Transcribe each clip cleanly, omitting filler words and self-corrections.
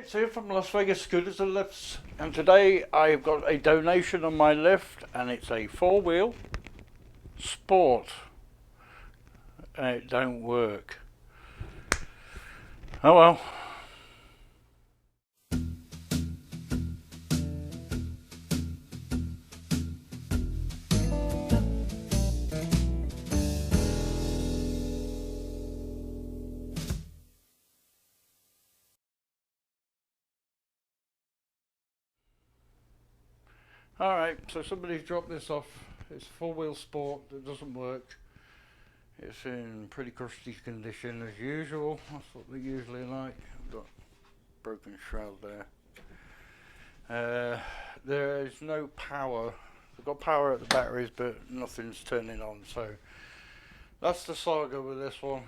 It's here from Las Vegas Scooters and Lifts, and today I've got a donation on my lift, and it's a 4-wheel sport, and it don't work. Oh well. Alright, so somebody's dropped this off. It's a 4-wheel sport that doesn't work. It's in pretty crusty condition as usual. That's what they usually like. I've got broken shroud there. There is no power. They've got power at the batteries, but nothing's turning on. So that's the saga with this one.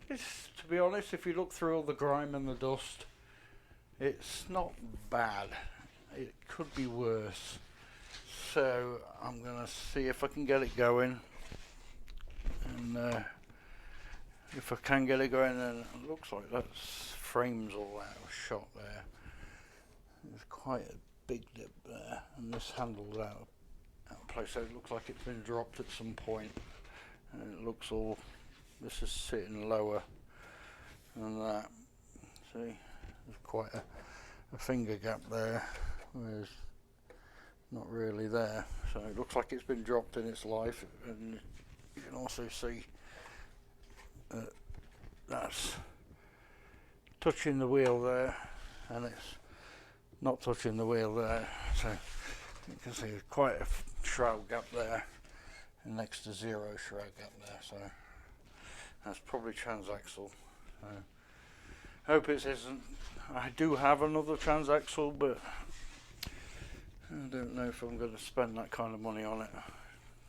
It's, to be honest, if you look through all the grime and the dust, it's not bad. It could be worse. So I'm gonna see if I can get it going, and if I can get it going, then it looks like that's frames all out of shot there. There's quite a big dip there, and this handle's out of place, so it looks like it's been dropped at some point, and it looks all, this is sitting lower than that. See, there's quite a finger gap there, whereas not really there. So it looks like it's been dropped in its life, and you can also see that that's touching the wheel there, and it's not touching the wheel there. So you can see there's quite a shroud gap there, and next to zero shroud gap there. So that's probably Transaxle. So hope it isn't. I do have another Transaxle, but I don't know if I'm going to spend that kind of money on it.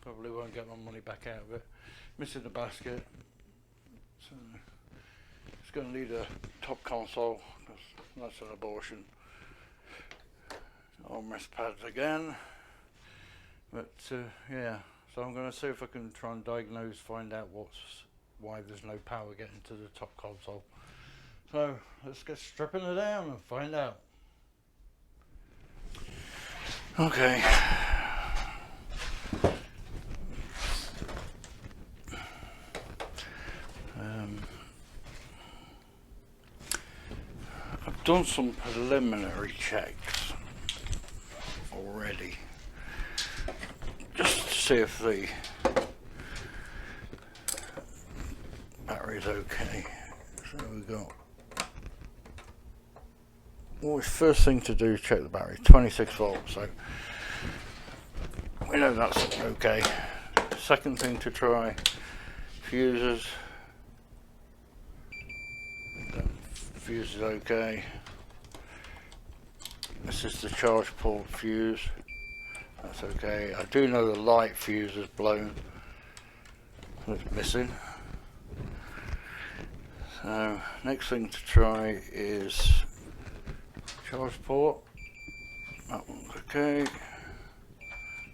Probably won't get my money back out of it. Missing the basket, so it's going to need a top console, because that's an abortion. Armrest pads again, but yeah. So I'm going to see if I can try and diagnose, find out why there's no power getting to the top console. So let's get stripping it down and find out. Okay. I've done some preliminary checks already, just to see if the battery's okay. So we've got, well, the first thing to do is check the battery, 26 volts, so we know that's okay. Second thing to try, fuses. Fuse is okay. This is the charge port fuse, that's okay. I do know the light fuse is blown, it's missing. So next thing to try is charge port. That one's okay.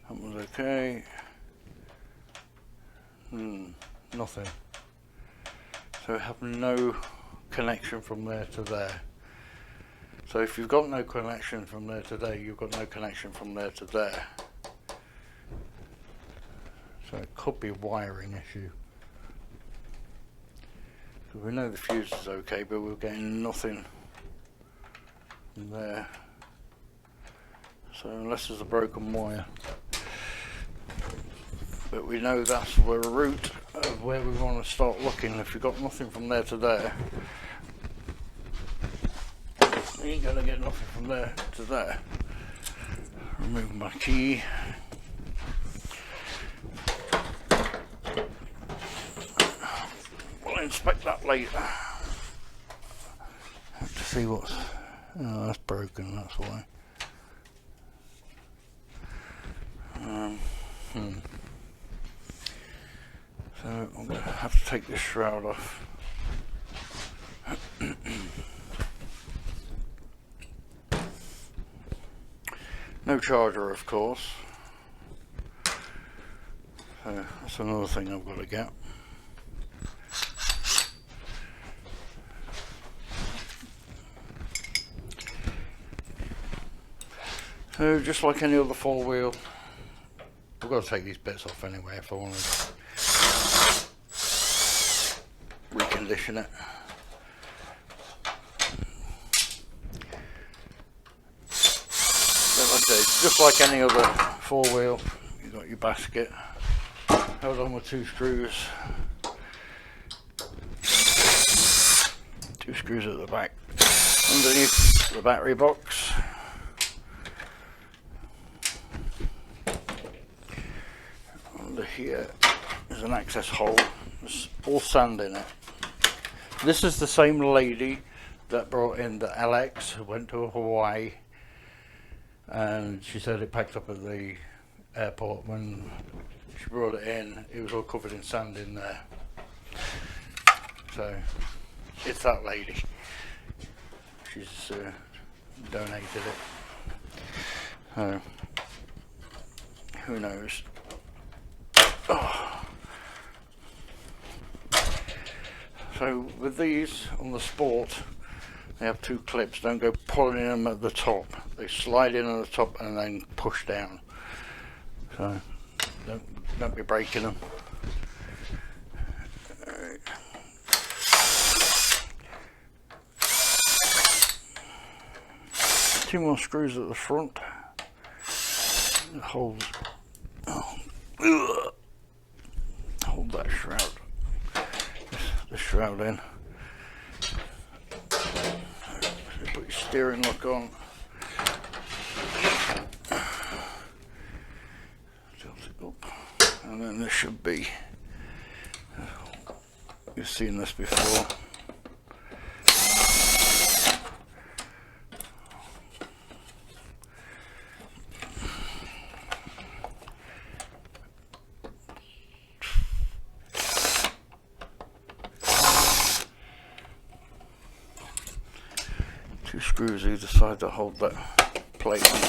That one's okay. Nothing. So we have no connection from there to there. So if you've got no connection from there to there, you've got no connection from there to there. So it could be a wiring issue. So we know the fuse is okay, but we're getting nothing there. So unless there's a broken wire, but we know that's the route of where we want to start looking. If you've got nothing from there to there, you ain't gonna get nothing from there to there. Remove my key. We'll inspect that later to see what's, oh, that's broken, that's why. So I'm going to have to take this shroud off. No charger, of course. So that's another thing I've got to get. So just like any other four wheel, I've got to take these bits off anyway if I want to recondition it. But like I say, just like any other four wheel, you've got your basket held on with two screws. Two screws at the back. Underneath the battery box. Under here is an access hole. There's all sand in it. This is the same lady that brought in the LX who went to Hawaii, and she said it packed up at the airport. When she brought it in, it was all covered in sand in there. So it's that lady. She's donated it. So who knows? Oh. So with these on the Sport, they have two clips. Don't go pulling them at the top. They slide in at the top and then push down. So don't be breaking them. Two more screws at the front. It holds. Hold that shroud. The shroud in. Put your steering lock on. Tilt it up, and then this should be. You've seen this before. Two screws either side that hold that plate on.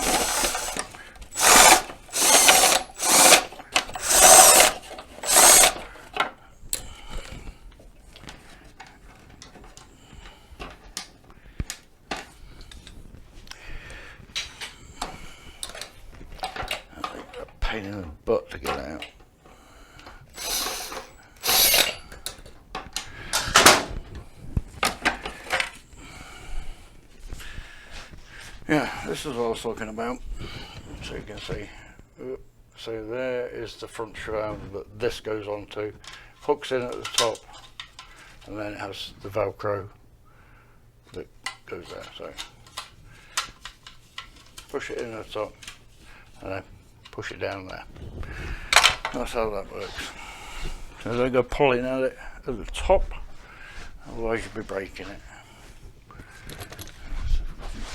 A pain in the butt to get out. Yeah, this is what I was talking about. So you can see, so there is the front shroud that this goes onto, hooks in at the top, and then it has the Velcro that goes there. So push it in at the top, and then push it down there. That's how that works. So don't go pulling at it at the top, otherwise you'll be breaking it.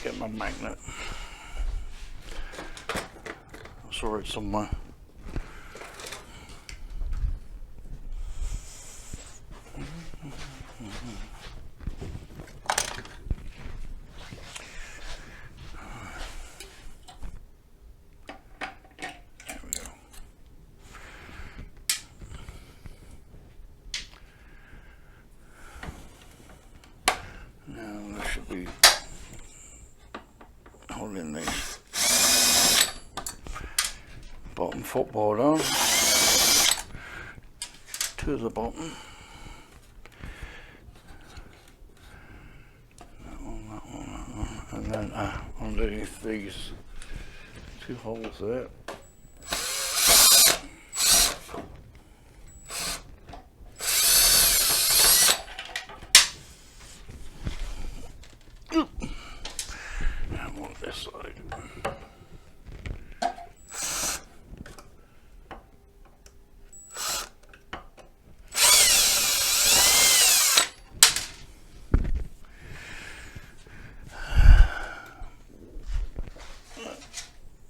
Get my magnet. I saw it somewhere. There we go. Now there should be holding the bottom footboard on to the bottom. That one, and then underneath these two holes there. And one this side.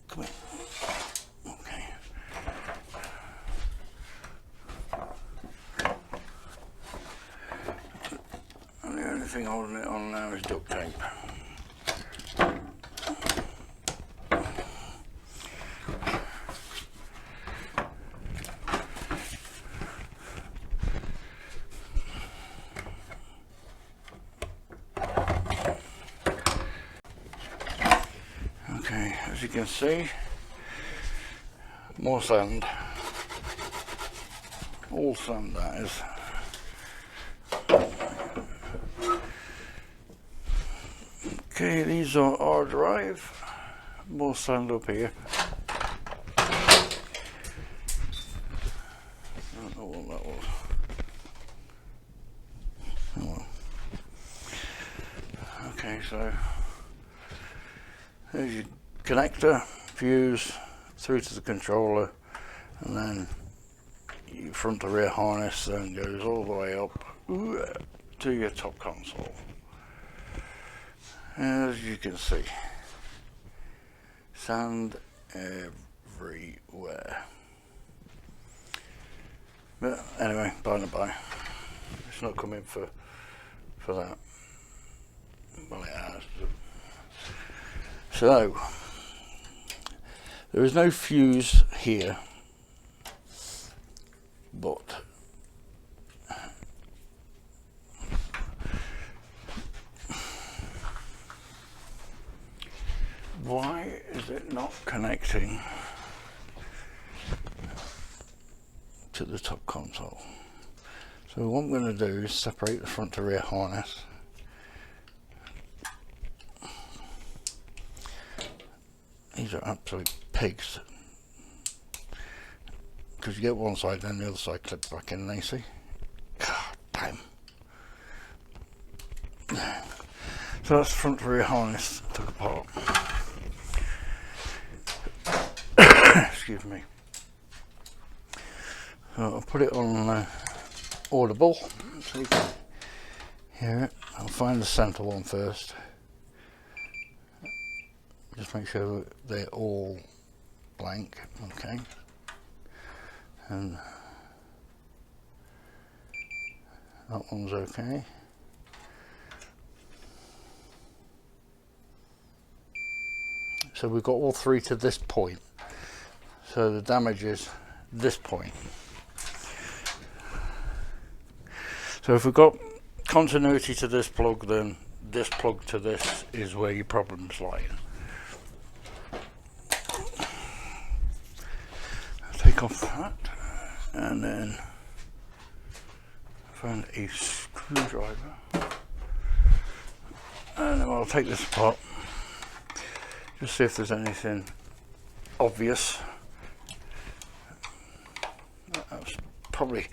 Come here. Okay. And the only thing holding it on now is duct tape. Okay, as you can see, more sand, all sand that is. Okay, these are our drive, more sand up here. I don't know what that was. Oh. Okay, so there's your connector, fuse, through to the controller, and then your front to rear harness then goes all the way up to your top console. As you can see, sand everywhere. But anyway, by the by, it's not coming for that. Well, it has. So there is no fuse here, but why is it not connecting to the top console? So what I'm going to do is separate the front to rear harness. These are absolute pigs, because you get one side then the other side clips back in, they see. God damn. So that's the front to rear harness took apart. Excuse me. So I'll put it on audible so you can hear it. I'll find the centre one first. Just make sure that they're all blank, okay. And that one's okay. So we've got all three to this point. So the damage is this point. So if we've got continuity to this plug, then this plug to this is where your problem's lie. Take off that and then find a screwdriver, and then I'll take this apart, just see if there's anything obvious. That's probably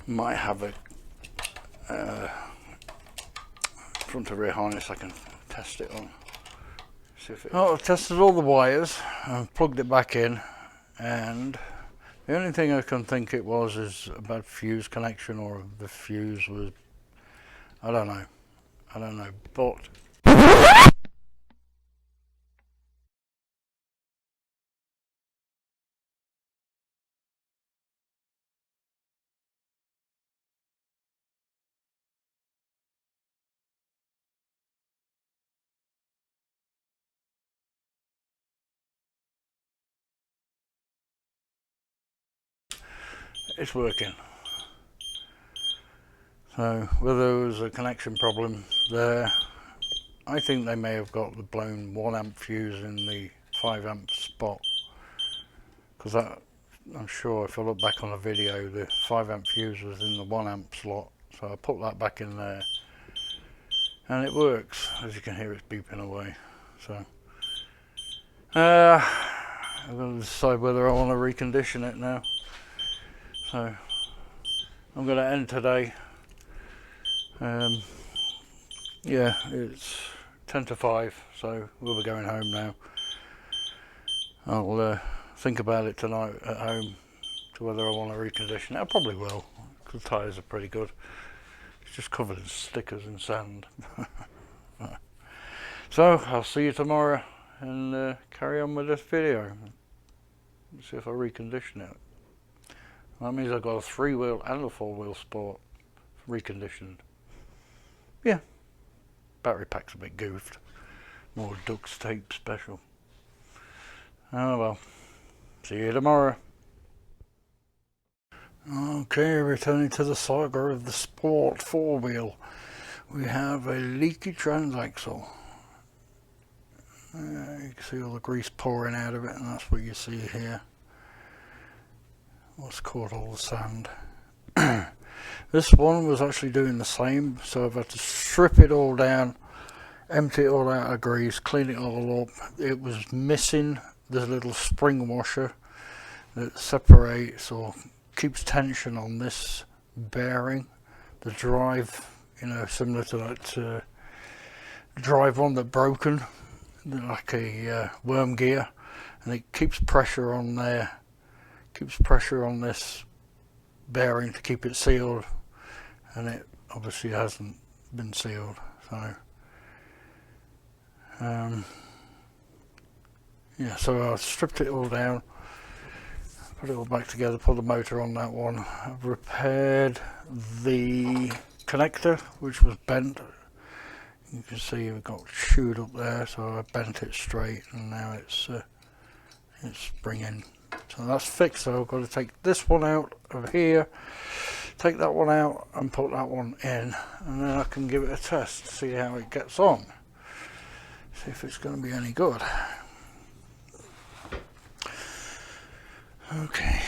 might have a front to rear harness I can test it on. See if it I've tested all the wires and plugged it back in, and the only thing I can think it was is a bad fuse connection, or the fuse was, I don't know, but it's working. So whether there was a connection problem there, I think they may have got the blown 1 amp fuse in the 5 amp spot, because that, I'm sure if I look back on the video, the 5 amp fuse was in the 1 amp slot, so I put that back in there and it works. As you can hear, it's beeping away. So I'm going to decide whether I want to recondition it now. So I'm going to end today. Yeah, it's 10 to 5, so we'll be going home now. I'll think about it tonight at home to whether I want to recondition it. I probably will, because the tyres are pretty good. It's just covered in stickers and sand. So I'll see you tomorrow and carry on with this video. Let's see if I recondition it. That means I've got a 3-wheel and a 4-wheel sport reconditioned. Yeah, battery pack's a bit goofed. More duct tape special. Oh well, see you tomorrow. Okay, returning to the saga of the sport 4-wheel. We have a leaky transaxle. You can see all the grease pouring out of it, and that's what you see here. What's caught all the sand. This one was actually doing the same, so I've had to strip it all down, empty it all out of grease, clean it all up. It was missing the little spring washer that separates or keeps tension on this bearing, the drive, you know, similar to that drive one that broken, like a worm gear, and it keeps pressure on there, keeps pressure on this bearing to keep it sealed, and it obviously hasn't been sealed. So yeah, so I stripped it all down, put it all back together, put the motor on that one. I've repaired the connector, which was bent. You can see it got chewed up there, so I bent it straight, and now it's springing. So that's fixed. So I've got to take this one out of here, take that one out, and put that one in, and then I can give it a test, see how it gets on, see if it's going to be any good. Okay.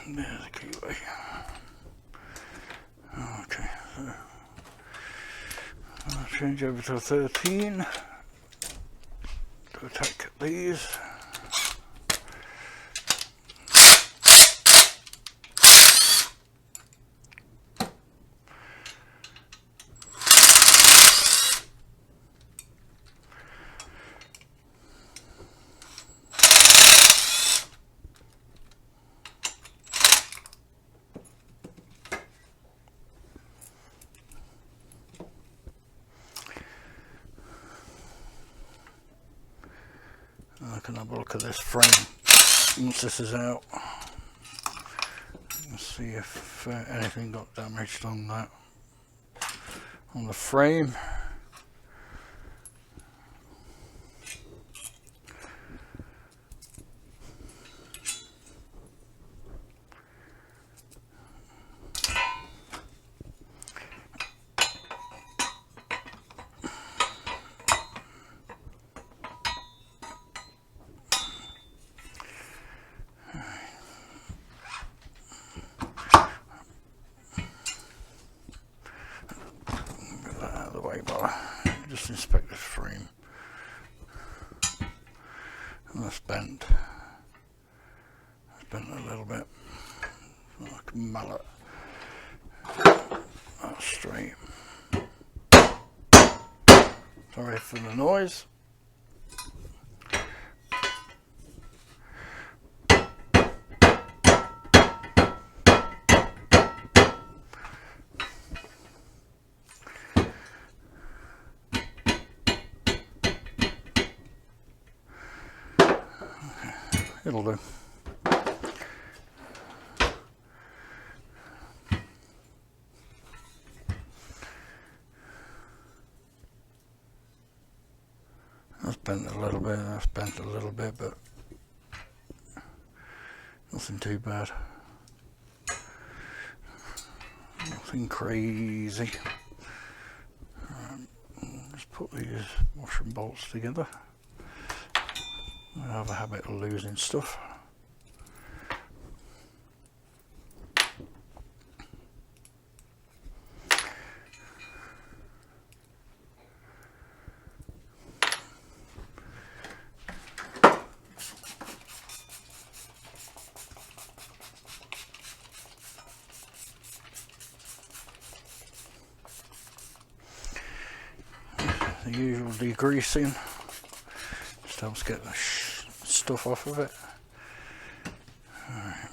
There's the keyway. Okay, so I'll change over to 13 to attack these. I can have a look at this frame once this is out. Let's see if anything got damaged on that, on the frame. Just inspect this frame. And that's bent. It's bent a little bit. Like a mallet. That's straight. Sorry for the noise. It'll do. That's bent a little bit, that's bent a little bit, but nothing too bad. Nothing crazy. Just put these washer and bolts together. I have a habit of losing stuff. The usual degreasing just helps get the stuff off of it. Alright.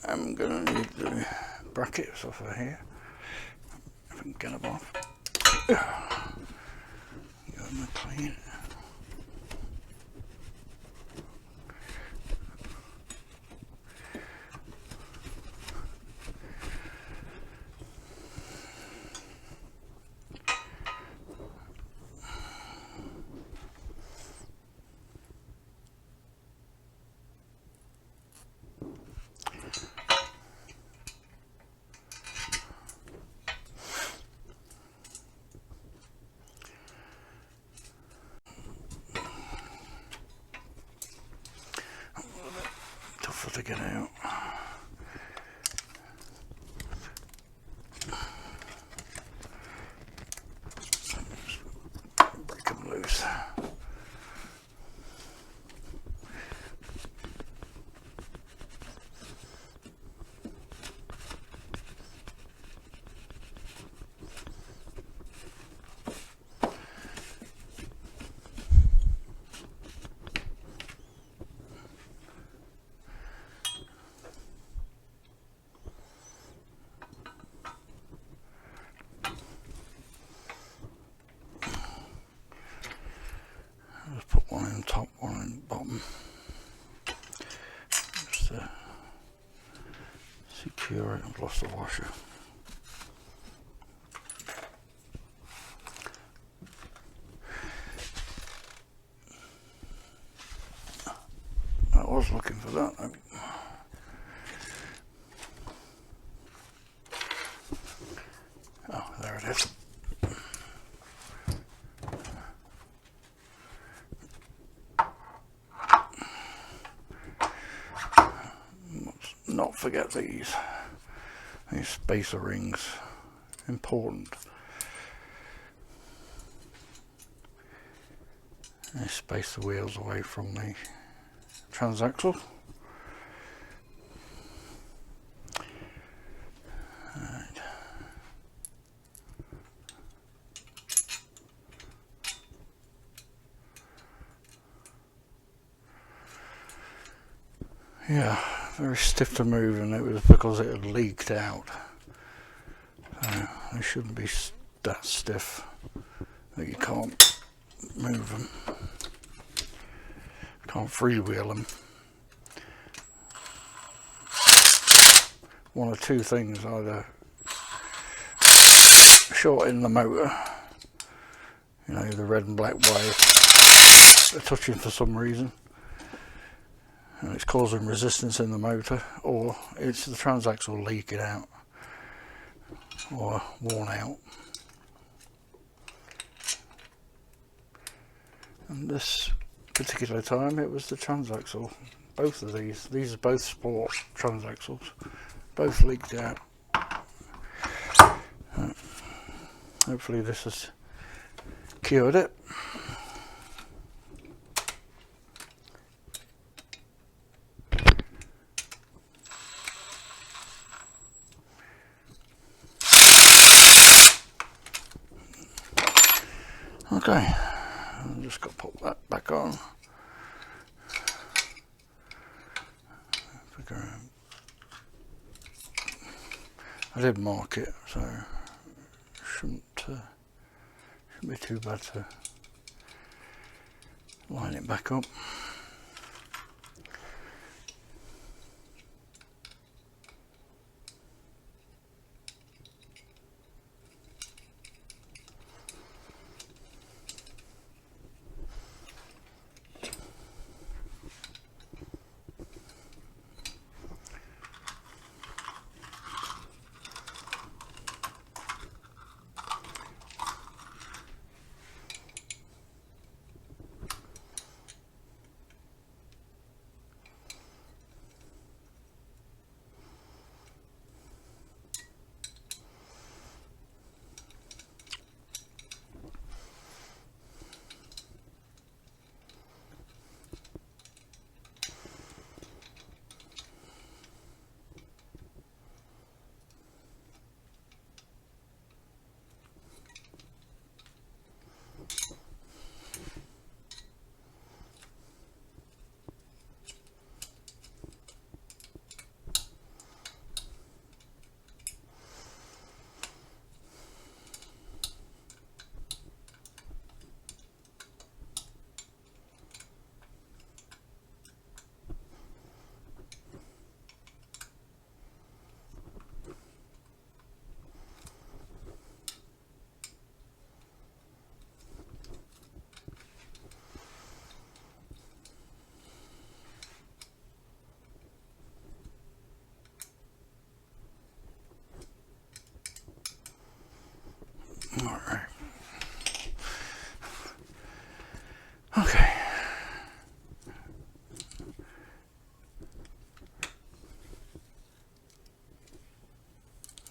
I'm gonna need the brackets off of here. If I can get them off. Give them a clean. Tougher to get out. Break them loose. Just put one in top, one in bottom, just to secure it. I've lost the washer. I was looking for that. Oh, there it is. Not forget these spacer rings, important. They space the wheels away from the transaxle. Right. Yeah, very stiff to move, and it was because it had leaked out. So they shouldn't be that stiff that you can't move them, can't freewheel them. One of two things: either shorten the motor, you know, the red and black wires are touching for some reason, and it's causing resistance in the motor, or it's the transaxle leaking out or worn out. And this particular time it was the transaxle. Both of these are both sport transaxles, both leaked out. Hopefully this has cured it. Okay, I'm just got to put that back on. I did mark it, so shouldn't be too bad to line it back up. Alright. Okay.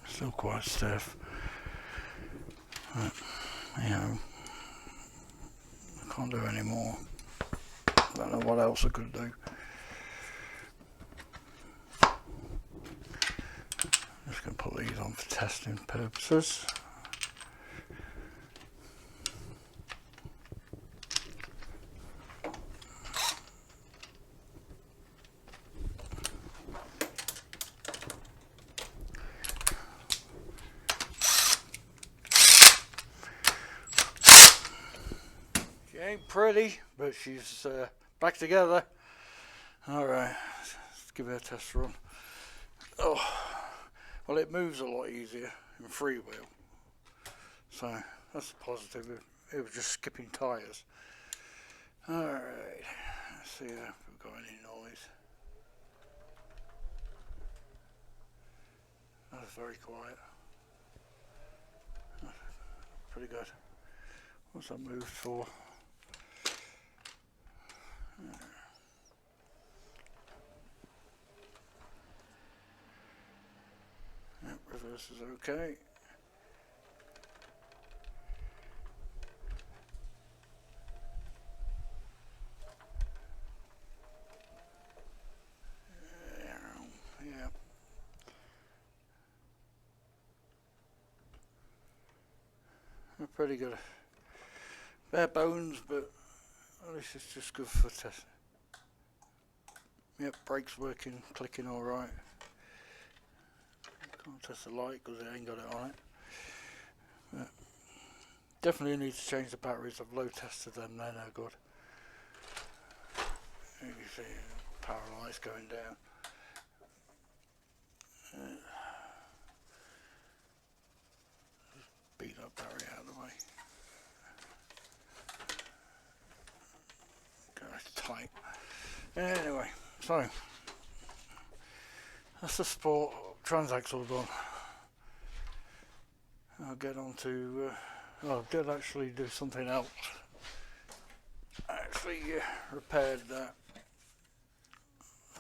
Still quite stiff. But, you know, I can't do any more. I don't know what else I could do. Just going to put these on for testing purposes. She ain't pretty, but she's back together. Alright, let's give it a test run. Oh, well, it moves a lot easier in freewheel, so that's a positive. It was just skipping tyres. Alright, let's see if we've got any noise. That's very quiet. Pretty good. What's that moved for? Yep, reverse is okay. Yeah. They're pretty good. Bare bones, but at least it's just good for testing. Yep, brakes working, clicking alright. Can't test the light because it ain't got it on it. But definitely need to change the batteries. I've load tested them, they're no good. You can see power lights going down. Beat that battery out of the way. It's tight. Anyway, so that's the Sport Transaxle done. I'll get on to, I did actually do something else. I actually repaired that.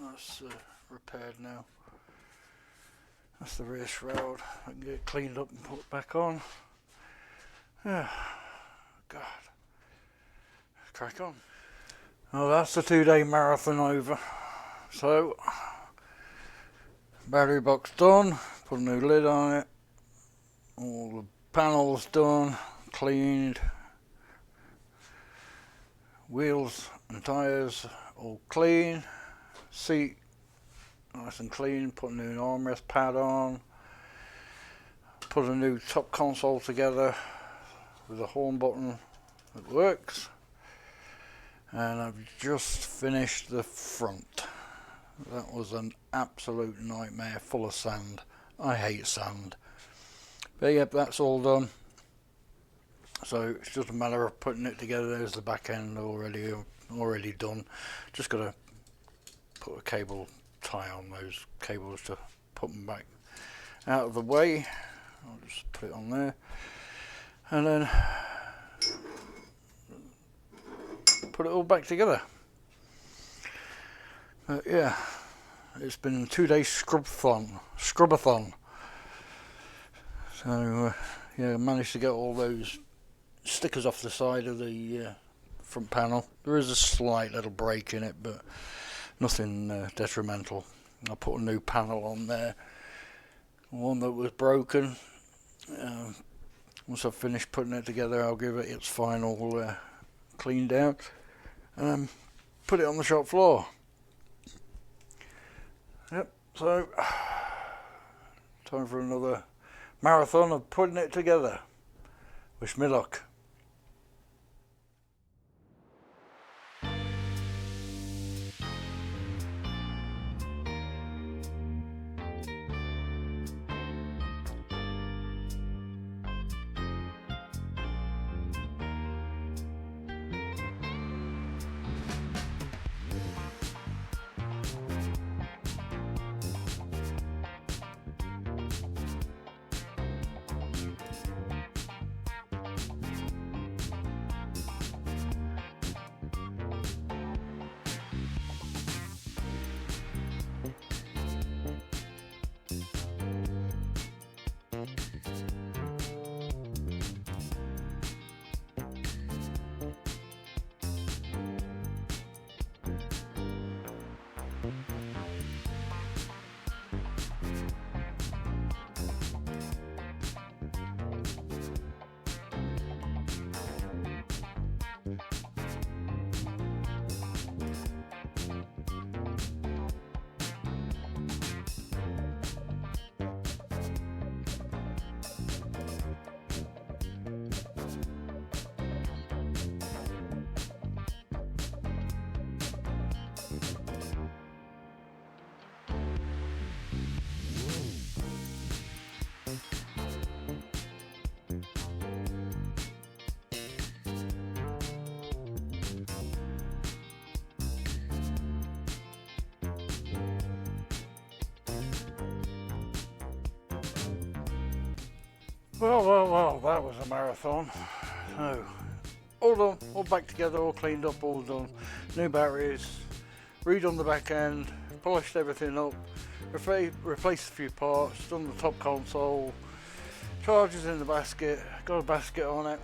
That's repaired now. That's the rear shroud. I can get it cleaned up and put back on. God. Let's crack on. Well, that's the 2-day marathon over. So, battery box done, put a new lid on it, all the panels done, cleaned, wheels and tyres all clean, seat nice and clean, put a new armrest pad on, put a new top console together with a horn button that works. And I've just finished the front. That was an absolute nightmare, full of sand. I hate sand. But yep, that's all done. So it's just a matter of putting it together. There's the back end already done. Just got to put a cable tie on those cables to put them back out of the way. I'll just put it on there. And then put it all back together. Yeah, it's been a 2-day scrub-a-thon. So yeah, managed to get all those stickers off the side of the front panel. There is a slight little break in it, but nothing detrimental. I put a new panel on there, one that was broken. Once I've finished putting it together, I'll give it its final clean down and put it on the shop floor. Yep, so time for another marathon of putting it together. Wish me luck. Well, that was a marathon. So, all done, all back together, all cleaned up, all done. New batteries, redone the back end, polished everything up, replaced a few parts, done the top console, chargers in the basket, got a basket on it,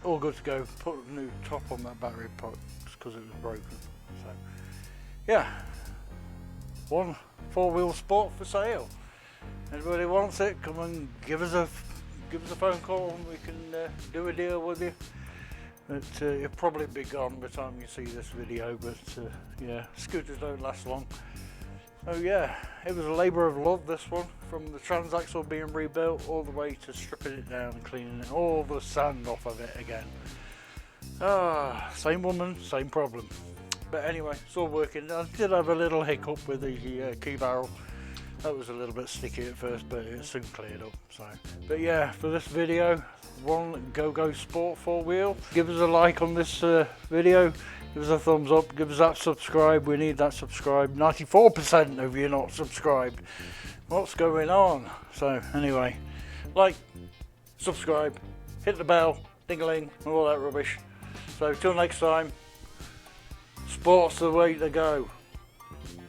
all good to go. Put a new top on that battery box because it was broken. So, yeah, one 4-wheel sport for sale. Anybody wants it, come and give us a phone call and we can do a deal with you. But it'll probably be gone by the time you see this video, but yeah, scooters don't last long. So yeah, it was a labour of love, this one, from the Transaxle being rebuilt all the way to stripping it down and cleaning all the sand off of it again. Same woman, same problem. But anyway, it's all working. I did have a little hiccup with the key barrel. That was a little bit sticky at first, but it soon cleared up. So, but yeah, for this video, one Go-Go Sport 4-wheel. Give us a like on this video. Give us a thumbs up. Give us that subscribe. We need that subscribe. 94% of you not subscribed. What's going on? So anyway, like, subscribe, hit the bell, ding-a-ling, and all that rubbish. So till next time, sport's the way to go.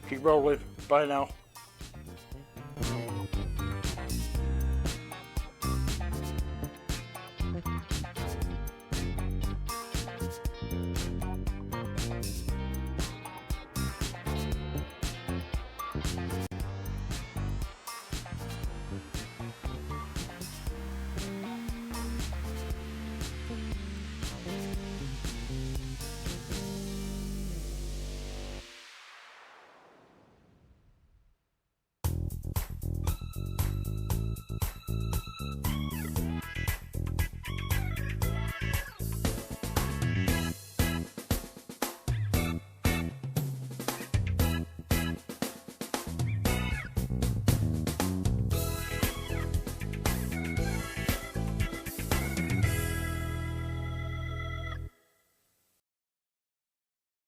Keep rolling. Bye now.